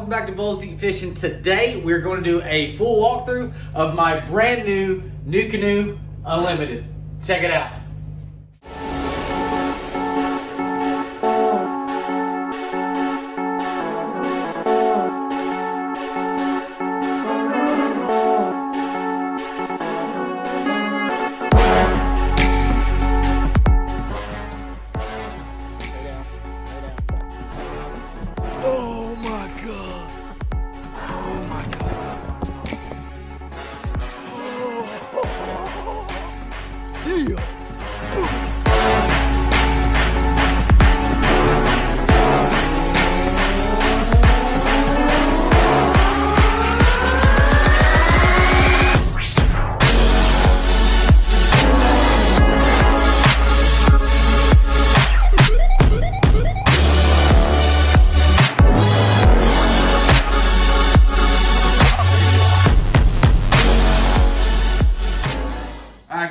welcome back to Bulls Deep Fishing. Today we're going to do a full walkthrough of my brand new NuCanoe Unlimited. Check it out.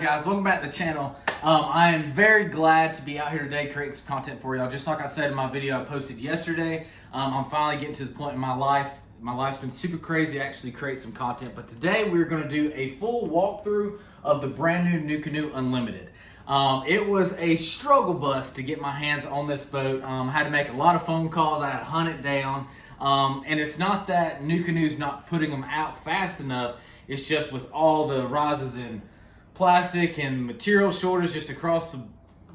Guys, welcome back to the channel. I am very glad to be out here today creating some content for y'all. Just like I said in my video I posted yesterday, I'm finally getting to the point in my life. My life's been super crazy to actually create some content, but today we're going to do a full walkthrough of the brand new NuCanoe Unlimited. It was a struggle bus to get my hands on this boat. I had to make a lot of phone calls. I had to hunt it down. And it's not that NuCanoe's not putting them out fast enough. It's just with all the rises in plastic and material shortage just across the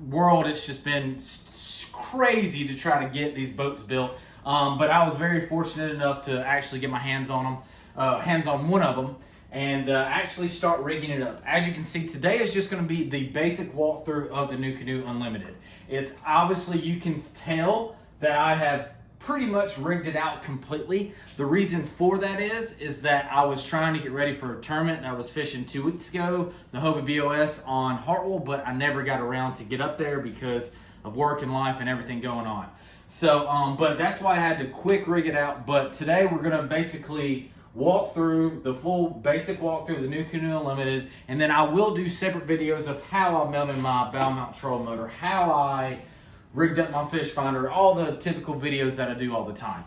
world, it's just been crazy to try to get these boats built. But I was very fortunate enough to actually get my hands on one of them, and actually start rigging it up. As you can see, today is just going to be the basic walkthrough of the NuCanoe Unlimited. It's obviously, you can tell that I have pretty much rigged it out completely. The reason for that is that I was trying to get ready for a tournament that I was fishing 2 weeks ago, the Hobie BOS on Hartwell, but I never got around to get up there because of work and life and everything going on. So, but that's why I had to quick rig it out. But today we're gonna basically walk through the full basic walkthrough of the NuCanoe Unlimited, and then I will do separate videos of how I mounted my bow mount trolling motor, how I rigged up my fish finder, all the typical videos that I do all the time.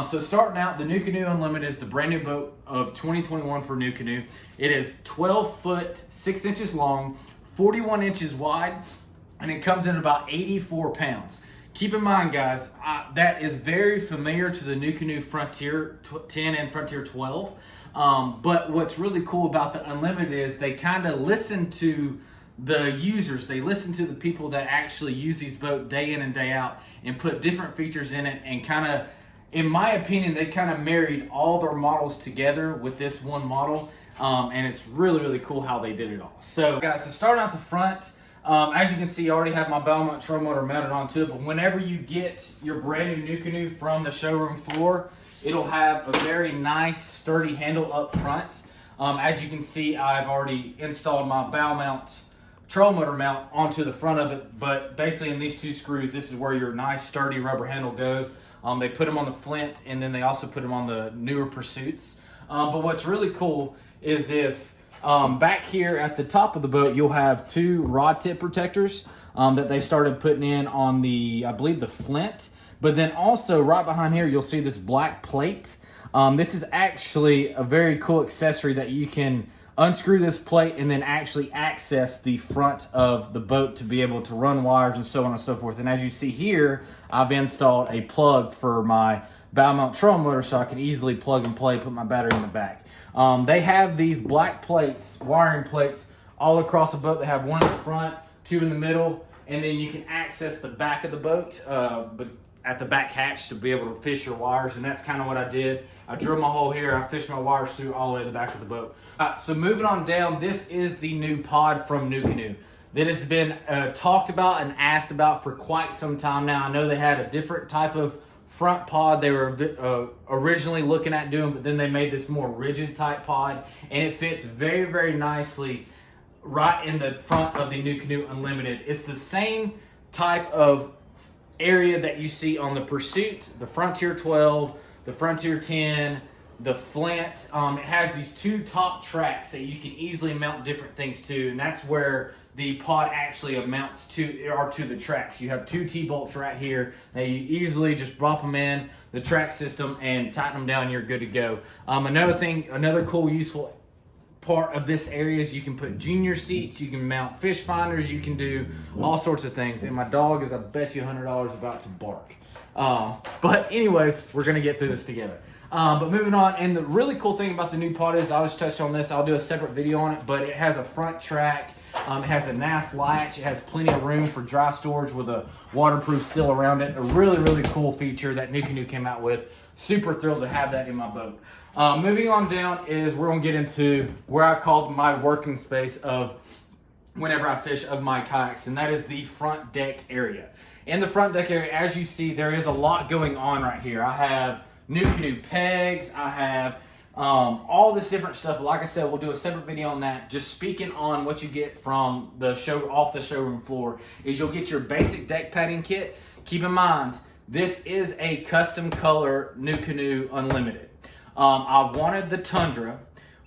So starting out, the NuCanoe Unlimited is the brand new boat of 2021 for NuCanoe. It is 12 foot, 6 inches long, 41 inches wide, and it comes in about 84 pounds. Keep in mind, guys, that is very familiar to the NuCanoe Frontier 10 and Frontier 12. But what's really cool about the Unlimited is they kind of listen to the users. They listen to the people that actually use these boats day in and day out and put different features in it, and kind of, in my opinion, they kind of married all their models together with this one model. And it's really, really cool how they did it all. So guys, so starting out the front, as you can see, I already have my bow mount trolling motor mounted onto it, but whenever you get your brand new NuCanoe from the showroom floor, it'll have a very nice sturdy handle up front. As you can see, I've already installed my bow mount trolling motor mount onto the front of it, but basically in these 2 screws, this is where your nice sturdy rubber handle goes. They put them on the Flint, and then they also put them on the newer Pursuits. But what's really cool is if back here at the top of the boat, you'll have 2 rod tip protectors that they started putting in on the, I believe, the Flint. But then also right behind here, you'll see this black plate. This is actually a very cool accessory that you can unscrew this plate and then actually access the front of the boat to be able to run wires and so on and so forth. And as you see here, I've installed a plug for my bow mount trolling motor so I can easily plug and play, put my battery in the back. They have these black plates, wiring plates, all across the boat. They have 1 in the front, 2 in the middle, and then you can access the back of the boat, but at the back hatch to be able to fish your wires, and that's kind of what I did. I drilled my hole here, I fished my wires through all the way to the back of the boat. So moving on down, this is the new pod from NuCanoe that has been talked about and asked about for quite some time now. I know they had a different type of front pod they were originally looking at doing, but then they made this more rigid type pod, and it fits very, very nicely right in the front of the NuCanoe Unlimited. It's the same type of area that you see on the Pursuit, the Frontier 12, the Frontier 10, the Flint. It has these 2 top tracks that you can easily mount different things to, and that's where the pod actually mounts to the tracks. You have 2 T-bolts right here that you easily just drop them in. the track system and tighten them down, you're good to go. Another cool, useful part of this area is you can put junior seats, you can mount fish finders, you can do all sorts of things. And my dog is, I bet you $100, about to bark. But anyways, we're gonna get through this together. But moving on, and the really cool thing about the new pod is, I'll just touch on this, I'll do a separate video on it, but it has a front track, it has a nice latch, it has plenty of room for dry storage with a waterproof seal around it. A really, really cool feature that NuCanoe came out with. Super thrilled to have that in my boat. Moving on down is, we're gonna get into where I call my working space of whenever I fish of my kayaks, and that is the front deck area. In the front deck area, as you see, there is a lot going on right here. I have NuCanoe pegs, I have all this different stuff. Like I said, we'll do a separate video on that. Just speaking on what you get from the off the showroom floor is, you'll get your basic deck padding kit. Keep in mind, this is a custom color NuCanoe Unlimited. I wanted the Tundra,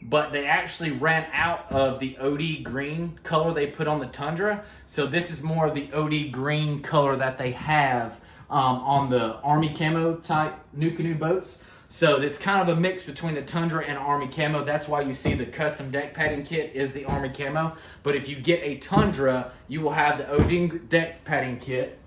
but they actually ran out of the OD green color they put on the Tundra. So this is more of the OD green color that they have on the Army Camo type NuCanoe boats. So it's kind of a mix between the Tundra and Army Camo. That's why you see the custom deck padding kit is the Army Camo. But if you get a Tundra, you will have the OD deck padding kit,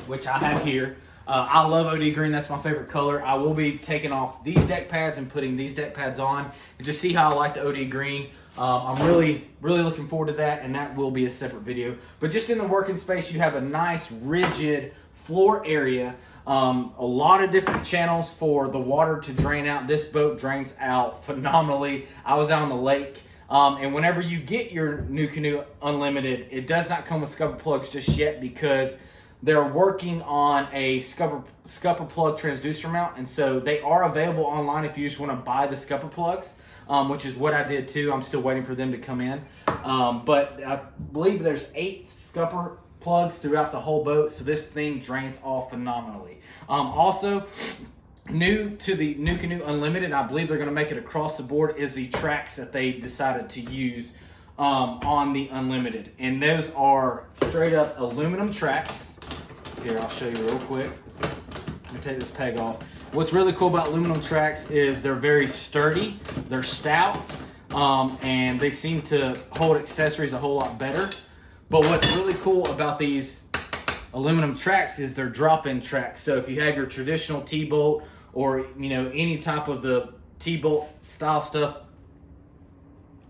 which I have here. I love OD green, that's my favorite color. I will be taking off these deck pads and putting these deck pads on, and just see how I like the OD green. I'm really looking forward to that, and that will be a separate video. But just in the working space, you have a nice rigid floor area. A lot of different channels for the water to drain out. This boat drains out phenomenally. I was out on the lake. And whenever you get your NuCanoe Unlimited, it does not come with scupper plugs just yet, because they're working on a scupper plug transducer mount, and so they are available online if you just want to buy the scupper plugs, which is what I did too. I'm still waiting for them to come in. But I believe there's 8 scupper plugs throughout the whole boat, so this thing drains off phenomenally. Also, new to the NuCanoe Unlimited, I believe they're going to make it across the board, is the tracks that they decided to use on the Unlimited. And those are straight up aluminum tracks. Here, I'll show you real quick. Let me take this peg off. What's really cool about aluminum tracks is they're very sturdy, they're stout, and they seem to hold accessories a whole lot better. But what's really cool about these aluminum tracks is they're drop-in tracks. So if you have your traditional T-bolt, or any type of the T-bolt style stuff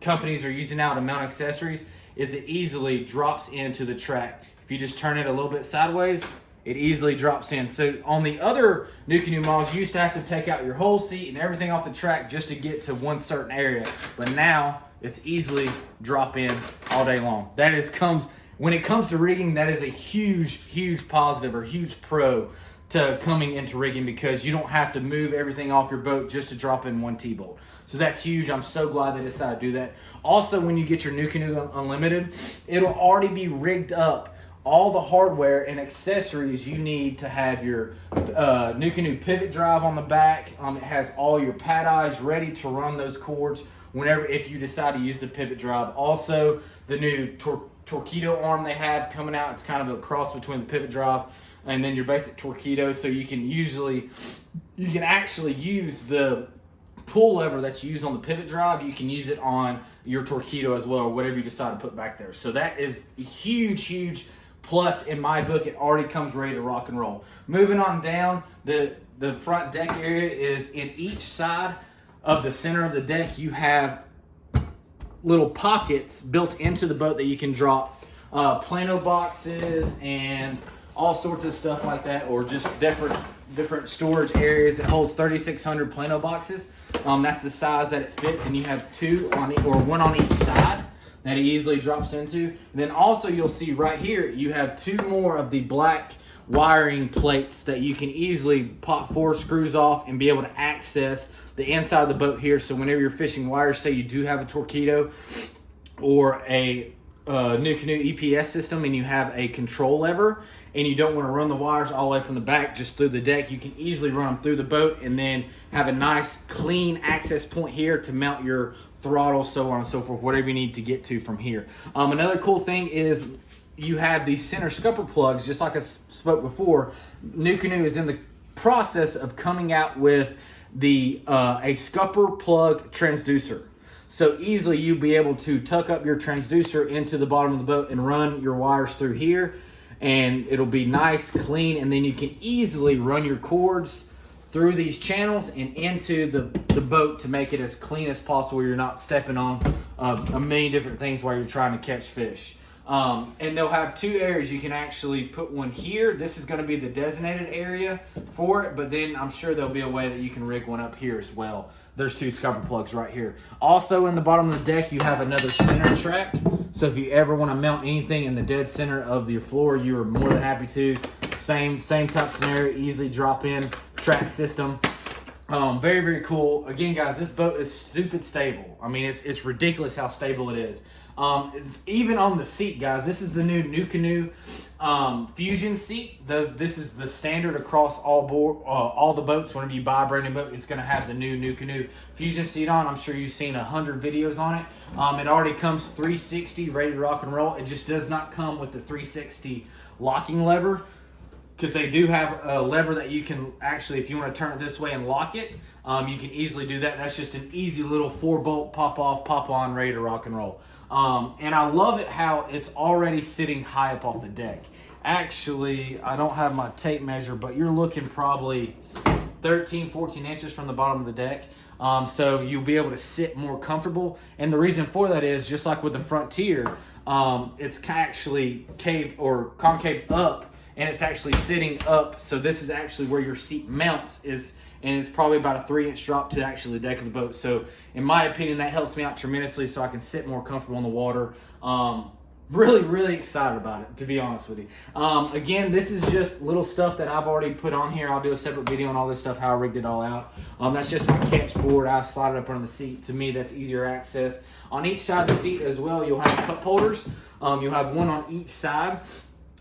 companies are using now to mount accessories, is it easily drops into the track. If you just turn it a little bit sideways, it easily drops in. So on the other NuCanoe models, you used to have to take out your whole seat and everything off the track just to get to one certain area. But now it's easily drop in all day long. When it comes to rigging, that is a huge positive, or huge pro to coming into rigging, because you don't have to move everything off your boat just to drop in one T-bolt. So that's huge. I'm so glad they decided to do that. Also, when you get your NuCanoe Unlimited, it'll already be rigged up. All the hardware and accessories you need to have your NuCanoe pivot drive on the back. It has all your pad eyes ready to run those cords if you decide to use the pivot drive. Also, the new Torpedo arm they have coming out, it's kind of a cross between the pivot drive and then your basic Torpedo. So you can actually use the pull lever that you use on the pivot drive, you can use it on your Torpedo as well, or whatever you decide to put back there. So that is a huge plus in my book. It already comes ready to rock and roll. Moving on down, the front deck area is in each side of the center of the deck. You have little pockets built into the boat that you can drop plano boxes and all sorts of stuff like that, or just different storage areas. It holds 3,600 plano boxes. That's the size that it fits, and you have 2 on it, or 1 on each side that it easily drops into. And then also you'll see right here, you have 2 more of the black wiring plates that you can easily pop 4 screws off and be able to access the inside of the boat here. So whenever you're fishing wires, say you do have a Torpedo or a NuCanoe EPS system, and you have a control lever and you don't want to run the wires all the way from the back just through the deck, you can easily run them through the boat and then have a nice clean access point here to mount your throttle, so on and so forth, whatever you need to get to from here. Another cool thing is you have these center scupper plugs, just like I spoke before. NuCanoe is in the process of coming out with the a scupper plug transducer. So easily you'll be able to tuck up your transducer into the bottom of the boat and run your wires through here, and it'll be nice, clean, and then you can easily run your cords through these channels and into the boat to make it as clean as possible. You're not stepping on a million different things while you're trying to catch fish. And they'll have two areas. You can actually put one here. This is going to be the designated area for it, but then I'm sure there'll be a way that you can rig one up here as well. There's two scupper plugs right here. Also in the bottom of the deck, you have another center track. So if you ever want to mount anything in the dead center of your floor, you are more than happy to. Same type scenario, easily drop in track system. Very, very cool. Again, guys, this boat is stupid stable. I mean, it's ridiculous how stable it is. Even on the seat, guys, this is the new NuCanoe Fusion seat. This is the standard across all the boats. Whenever you buy a brand new boat, it's going to have the new NuCanoe Fusion seat on. I'm sure you've seen 100 videos on it. It already comes 360, ready to rock and roll. It just does not come with the 360 locking lever, because they do have a lever that you can actually, if you want to turn it this way and lock it, you can easily do that. That's just an easy little 4-bolt pop off, pop on, ready to rock and roll. And I love it how it's already sitting high up off the deck. Actually, I don't have my tape measure, but you're looking probably 13, 14 inches from the bottom of the deck. So you'll be able to sit more comfortable. And the reason for that is, just like with the Frontier, it's actually caved or concave up, and it's actually sitting up. So this is actually where your seat mounts is, and it's probably about a 3-inch drop to actually the deck of the boat. So in my opinion, that helps me out tremendously so I can sit more comfortable in the water. Really, really excited about it, to be honest with you. Again, this is just little stuff that I've already put on here. I'll do a separate video on all this stuff, how I rigged it all out. That's just my catch board. I slide it up under the seat. To me, that's easier access. On each side of the seat as well, you'll have cup holders. You'll have one on each side.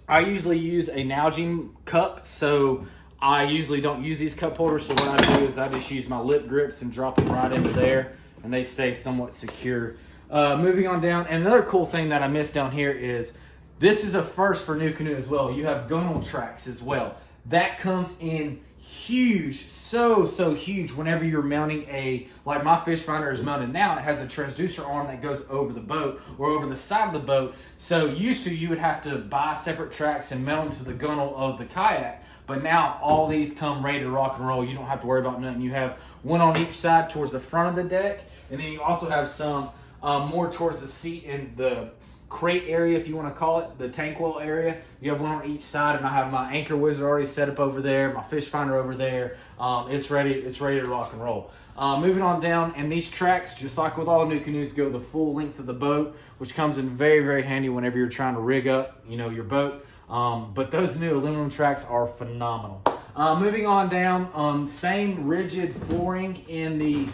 I usually use a Nalgene cup, so I usually don't use these cup holders. So what I do is I just use my lip grips and drop them right into there, and they stay somewhat secure. Moving on down, and another cool thing that I missed down here is this is a first for NuCanoe as well. You have gunnel tracks as well. That comes in huge, so huge whenever you're mounting like my fish finder is mounted now. It has a transducer arm that goes over the boat or over the side of the boat. So used to, you would have to buy separate tracks and mount them to the gunnel of the kayak. But now all these come ready to rock and roll. You don't have to worry about nothing. You have one on each side towards the front of the deck, and then you also have some more towards the seat and the crate area, if you want to call it, the tank well area. You have one on each side, and I have my anchor wizard already set up over there, my fish finder over there. It's ready to rock and roll. Moving on down, and these tracks, just like with all NuCanoes, go the full length of the boat, which comes in very, very handy whenever you're trying to rig up, your boat. But those new aluminum tracks are phenomenal. Moving on down, same rigid flooring in the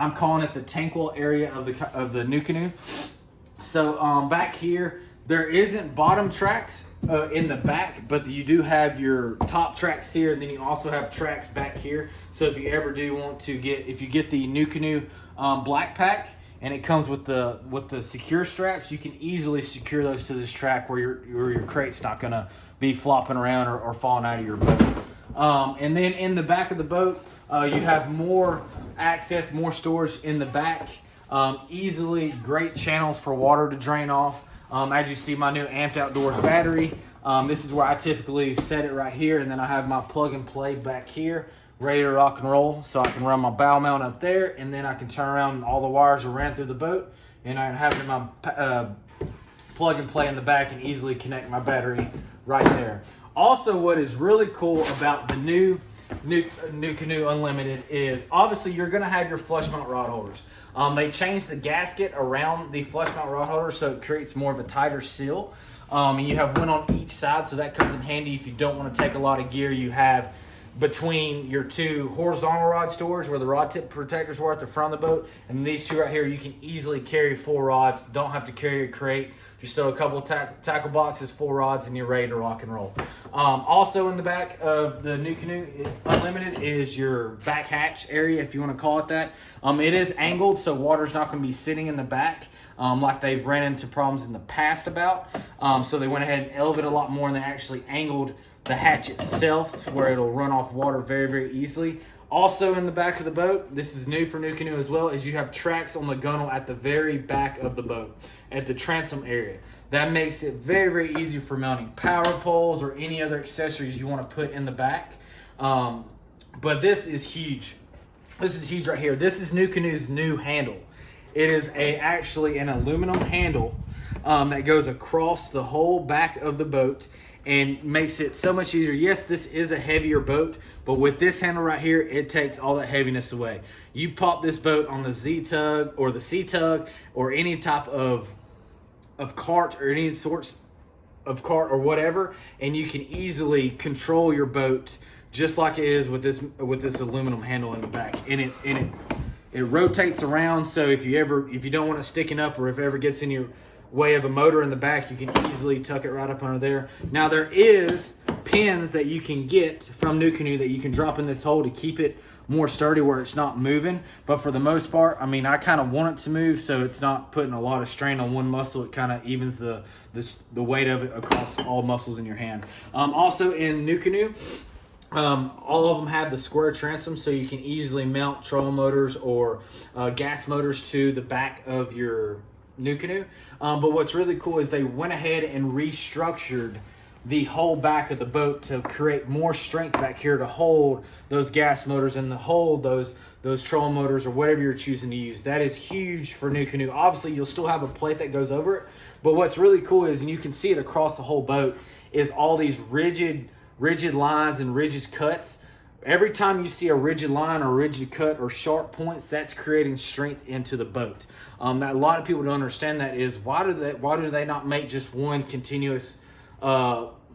I'm calling it the tank well area of the NuCanoe. So back here, there isn't bottom tracks in the back, but you do have your top tracks here, and then you also have tracks back here. So if you ever do want to if you get the NuCanoe black pack, and it comes with the secure straps, you can easily secure those to this track where your crate's not gonna be flopping around or falling out of your boat. And then in the back of the boat, you have more access, more storage in the back. Easily great channels for water to drain off. As you see, my new Amped Outdoors battery. This is where I typically set it right here, and then I have my plug and play back here, ready to rock and roll. So I can run my bow mount up there, and then I can turn around and all the wires are ran through the boat, and I have my plug and play in the back and easily connect my battery right there. Also, what is really cool about the new NuCanoe Unlimited is obviously you're going to have your flush mount rod holders. They changed the gasket around the flush mount rod holder so it creates more of a tighter seal. And you have one on each side, so that comes in handy if you don't want to take a lot of gear. You have between your two horizontal rod storage where the rod tip protectors were at the front of the boat, and these two right here, you can easily carry 4 rods. Don't have to carry a crate. Just throw a couple of tackle boxes, 4 rods, and you're ready to rock and roll. Also in the back of the NuCanoe Unlimited is your back hatch area, if you want to call it that. It is angled, so water's not going to be sitting in the back like they've ran into problems in the past about. So they went ahead and elevated a lot more, and they actually angled the hatch itself to where it'll run off water very, very easily. Also in the back of the boat, this is new for NuCanoe as well, is you have tracks on the gunnel at the very back of the boat, at the transom area. That makes it very, very easy for mounting power poles or any other accessories you want to put in the back. But this is huge. This is huge right here. This is NuCanoe's new handle. It is actually an aluminum handle that goes across the whole back of the boat and makes it so much easier. Yes, this is a heavier boat, but with this handle right here, it takes all that heaviness away. You pop this boat on the Z-Tug or the C-Tug or any type of cart or any sorts of cart or whatever, and you can easily control your boat just like it is with this aluminum handle in the back. And it rotates around, so if you don't want it sticking up, or if it ever gets in your way of a motor in the back, you can easily tuck it right up under there. Now there is pins that you can get from NuCanoe that you can drop in this hole to keep it more sturdy where it's not moving. But for the most part, I mean, I kind of want it to move so it's not putting a lot of strain on one muscle. It kind of evens the weight of it across all muscles in your hand. Also in NuCanoe, all of them have the square transom, so you can easily mount trolling motors or gas motors to the back of your NuCanoe. But what's really cool is they went ahead and restructured the whole back of the boat to create more strength back here to hold those gas motors and to hold those trolling motors or whatever you're choosing to use. That is huge for NuCanoe. Obviously, you'll still have a plate that goes over it, but what's really cool is, and you can see it across the whole boat, is all these rigid lines and rigid cuts. Every time you see a rigid line or rigid cut or sharp points, that's creating strength into the boat. That a lot of people don't understand that is, why do they not make just one continuous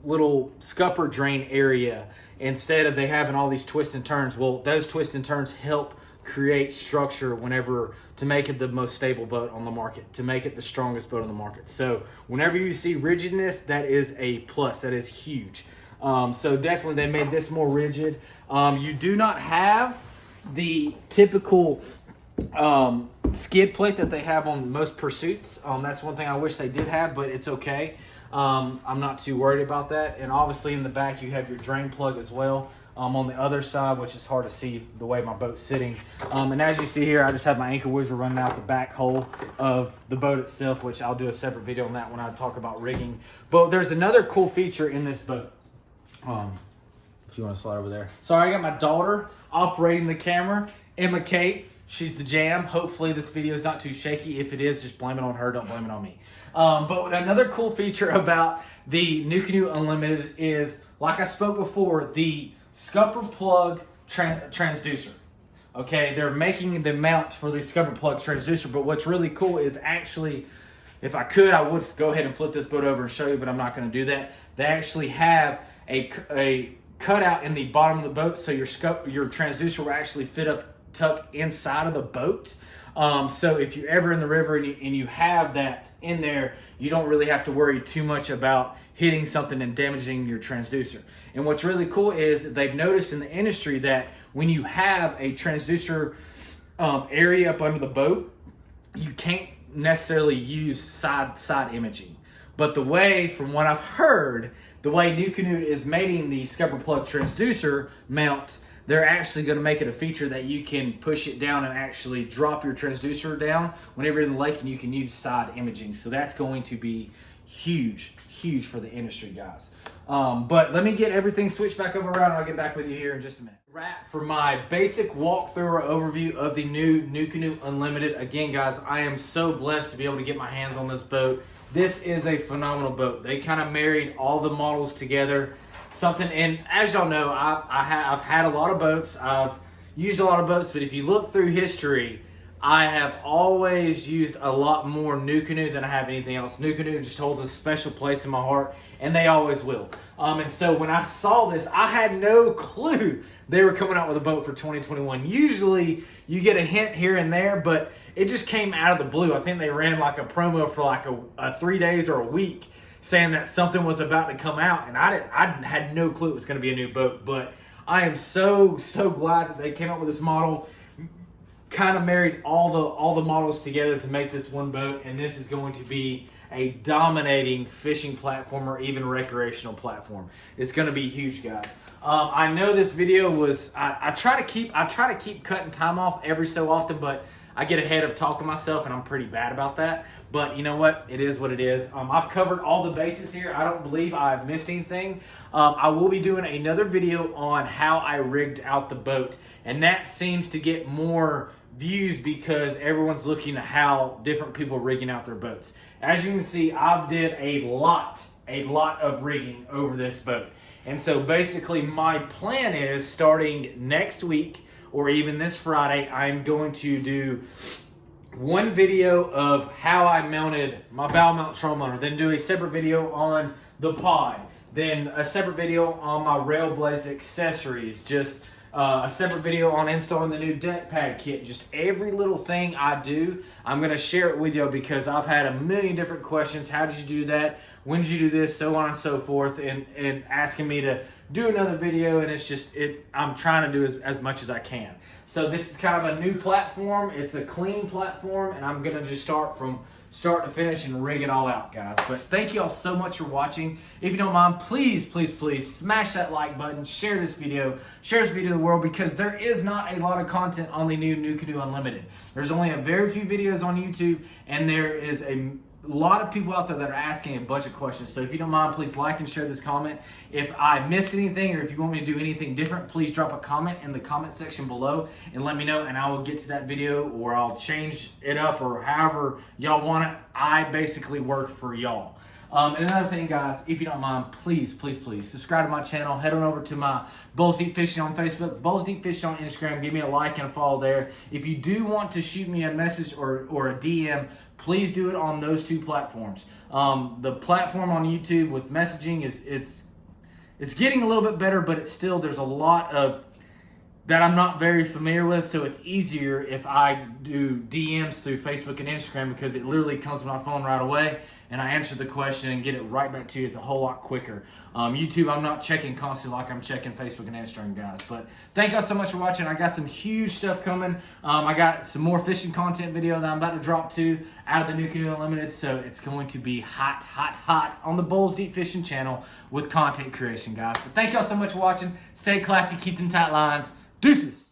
little scupper drain area instead of they having all these twists and turns? Well, those twists and turns help create structure to make it the most stable boat on the market, to make it the strongest boat on the market. So whenever you see rigidness, that is a plus. That is huge. So definitely they made this more rigid. You do not have the typical skid plate that they have on most Pursuits. That's one thing I wish they did have, but it's okay. I'm not too worried about that. And obviously in the back you have your drain plug as well. On the other side, which is hard to see the way my boat's sitting. And as you see here, I just have my anchor wizard running out the back hole of the boat itself, which I'll do a separate video on that when I talk about rigging. But there's another cool feature in this boat. If you want to slide over there. Sorry, I got my daughter operating the camera, Emma Kate. She's the jam. Hopefully this video is not too shaky. If it is, just blame it on her. Don't blame it on me. But another cool feature about the NuCanoe Unlimited is, like I spoke before, the scupper plug transducer. Okay, they're making the mount for the scupper plug transducer, but what's really cool is actually, if I could, I would go ahead and flip this boat over and show you, but I'm not going to do that. They actually have a cutout in the bottom of the boat, so your transducer will actually tuck inside of the boat. So if you're ever in the river and you have that in there, you don't really have to worry too much about hitting something and damaging your transducer. And what's really cool is they've noticed in the industry that when you have a transducer area up under the boat, you can't necessarily use side imaging. But the way, from what I've heard, the way NuCanoe is making the scupper plug transducer mount, they're actually going to make it a feature that you can push it down and actually drop your transducer down whenever you're in the lake, and you can use side imaging. So that's going to be huge for the industry, guys. But let me get everything switched back over around, and I'll get back with you here in just a minute. Wrap for my basic walkthrough or overview of the new NuCanoe Unlimited. Again, guys, I am so blessed to be able to get my hands on this boat. This is a phenomenal boat. They kind of married all the models together. And as y'all know, I've had a lot of boats. I've used a lot of boats, but if you look through history, I have always used a lot more NuCanoe than I have anything else. NuCanoe just holds a special place in my heart, and they always will. And so when I saw this, I had no clue they were coming out with a boat for 2021. Usually you get a hint here and there, but it just came out of the blue. I think they ran like a promo for like a 3 days or a week, saying that something was about to come out, and I had no clue it was going to be a new boat. But I am so glad that they came up with this model, kind of married all the models together to make this one boat, and this is going to be a dominating fishing platform or even recreational platform. It's going to be huge, guys. I know this video was, I try to keep cutting time off every so often, but I get ahead of talking myself and I'm pretty bad about that. But you know what? It is what it is. I've covered all the bases here. I don't believe I've missed anything. I will be doing another video on how I rigged out the boat. And that seems to get more views because everyone's looking at how different people are rigging out their boats. As you can see, I've did a lot of rigging over this boat. And so basically my plan is starting next week or even this Friday, I'm going to do one video of how I mounted my bow mount trolling motor, then do a separate video on the pod, then a separate video on my rail blades accessories, just a separate video on installing the new deck pad kit. Just every little thing I do, I'm going to share it with you because I've had a million different questions. How did you do that? When did you do this? So on and so forth, and asking me to do another video, and it's just, I'm trying to do as much as I can. So this is kind of a new platform. It's a clean platform, and I'm going to just start from start to finish and rig it all out, guys. But thank you all so much for watching. If you don't mind, please smash that like button, share this video to the world, because there is not a lot of content on the new NuCanoe Unlimited. There's only a very few videos on YouTube, and there is a lot of people out there that are asking a bunch of questions. So if you don't mind, please like and share this comment. If I missed anything or if you want me to do anything different, please drop a comment in the comment section below and let me know, and I will get to that video, or I'll change it up, or however y'all want it. I basically work for y'all. And another thing, guys, if you don't mind, please subscribe to my channel. Head on over to my Bowls Deep Fishing on Facebook, Bowls Deep Fishing on Instagram. Give me a like and a follow there. If you do want to shoot me a message or a DM, please do it on those two platforms. The platform on YouTube with messaging it's getting a little bit better, but it's still, there's a lot of that I'm not very familiar with, so it's easier if I do DMs through Facebook and Instagram, because it literally comes to my phone right away and I answer the question and get it right back to you. It's a whole lot quicker. YouTube, I'm not checking constantly like I'm checking Facebook and Instagram, guys. But thank y'all so much for watching. I got some huge stuff coming. I got some more fishing content video that I'm about to drop to out of the NuCanoe Unlimited, so it's going to be hot on the Bowls Deep Fishing channel with content creation, guys. But thank y'all so much for watching. Stay classy, keep them tight lines. Deuces.